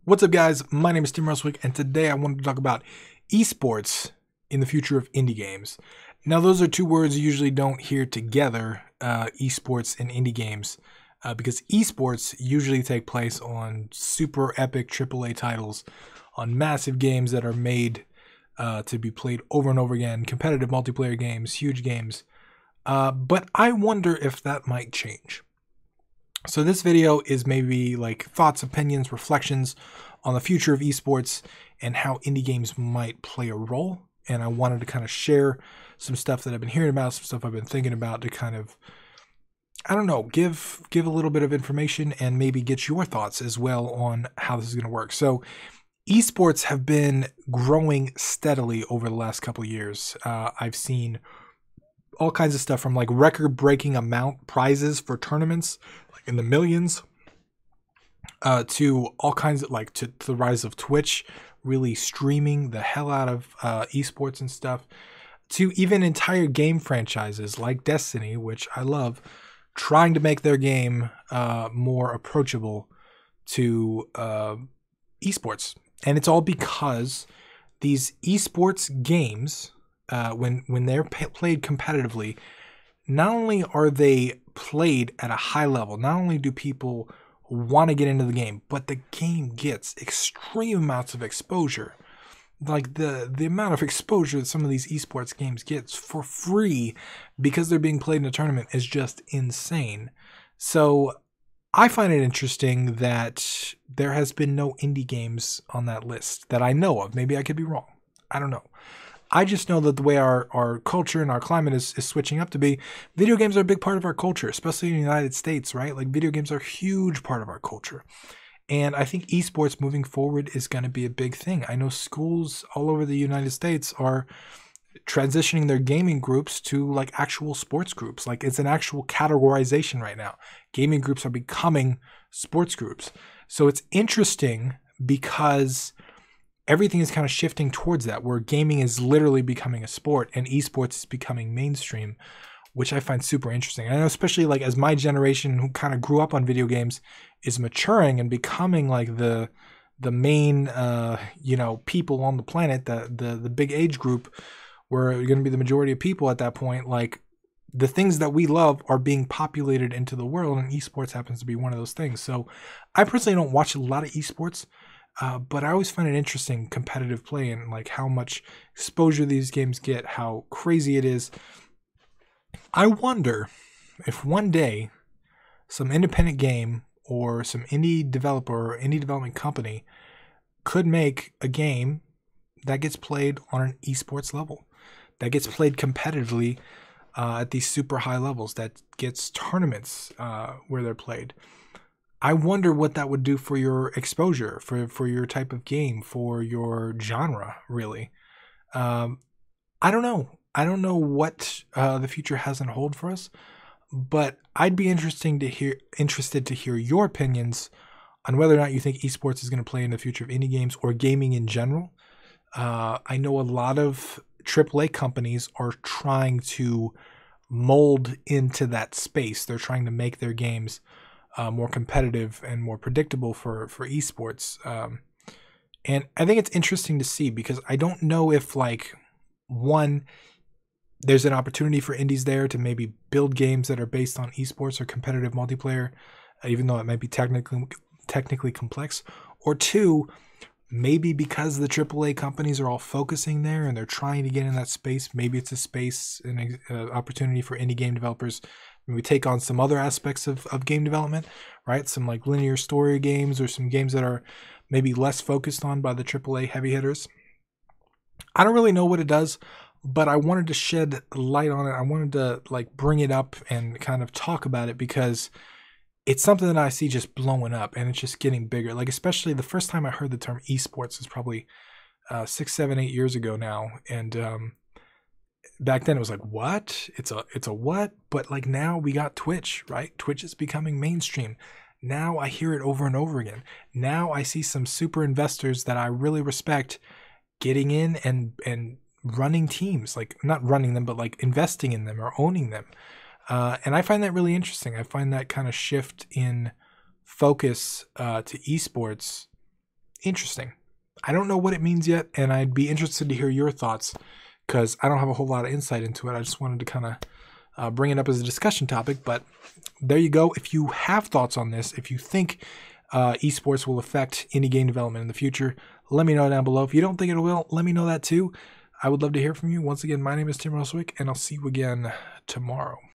What's up, guys? My name is Tim Ruswick, and today I wanted to talk about esports in the future of indie games. Now, those are two words you usually don't hear together, esports and indie games, because esports usually take place on super epic AAA titles, on massive games that are made to be played over and over again, competitive multiplayer games, huge games. But I wonder if that might change. So this video is maybe like thoughts, opinions, reflections on the future of esports and how indie games might play a role. And I wanted to kind of share some stuff that I've been hearing about, some stuff I've been thinking about to kind of, I don't know, give a little bit of information and maybe get your thoughts as well on how this is going to work. So esports have been growing steadily over the last couple of years. I've seen all kinds of stuff from like record-breaking amount prizes for tournaments, like in the millions, to all kinds of to the rise of Twitch, really streaming the hell out of esports and stuff, to even entire game franchises like Destiny, which I love, trying to make their game more approachable to esports. And it's all because these esports games, when they're played competitively, not only are they played at a high level, not only do people want to get into the game, but the game gets extreme amounts of exposure. Like the amount of exposure that some of these esports games gets for free because they're being played in a tournament is just insane. So I find it interesting that there has been no indie games on that list that I know of. Maybe I could be wrong. I don't know. I just know that the way our culture and our climate is switching up to be, video games are a big part of our culture, especially in the United States, right? Like video games are a huge part of our culture. And I think esports moving forward is going to be a big thing. I know schools all over the United States are transitioning their gaming groups to like actual sports groups. Like it's an actual categorization right now. Gaming groups are becoming sports groups. So it's interesting because everything is kind of shifting towards that, where gaming is literally becoming a sport and esports is becoming mainstream, which I find super interesting. I know, especially like as my generation who kind of grew up on video games is maturing and becoming like the main people on the planet, the big age group, where you're going to be the majority of people at that point. Like the things that we love are being populated into the world, and esports happens to be one of those things. So I personally don't watch a lot of esports. But I always find it interesting, competitive play, and like how much exposure these games get, how crazy it is. I wonder if one day some independent game or some indie developer or indie development company could make a game that gets played on an esports level, that gets played competitively at these super high levels, that gets tournaments where they're played. I wonder what that would do for your exposure, for your type of game, for your genre, really. I don't know. I don't know what the future has in hold for us, but I'd be interested to hear your opinions on whether or not you think esports is going to play in the future of indie games or gaming in general. I know a lot of AAA companies are trying to mold into that space. They're trying to make their games more competitive and more predictable for esports. And I think it's interesting to see, because I don't know if there's an opportunity for indies there to maybe build games that are based on esports or competitive multiplayer, even though it might be technically complex, or two, maybe because the AAA companies are all focusing there and they're trying to get in that space, maybe it's a space and opportunity for indie game developers. We take on some other aspects of game development, right? Some like linear story games or some games that are maybe less focused on by the AAA heavy hitters. I don't really know what it does, but I wanted to shed light on it. I wanted to like bring it up and kind of talk about it because it's something that I see just blowing up and it's just getting bigger. Like especially the first time I heard the term esports is probably 6, 7, 8 years ago now. And back then it was like, what? It's a what? But like now we got Twitch, right? Twitch is becoming mainstream. Now I hear it over and over again. Now I see some super investors that I really respect getting in and running teams, like not running them, but like investing in them or owning them. And I find that really interesting. I find that kind of shift in focus to esports interesting. I don't know what it means yet, and I'd be interested to hear your thoughts because I don't have a whole lot of insight into it. I just wanted to kind of bring it up as a discussion topic, but there you go. If you have thoughts on this, if you think esports will affect indie game development in the future, let me know down below. If you don't think it will, let me know that too. I would love to hear from you. Once again, my name is Tim Roswick, and I'll see you again tomorrow.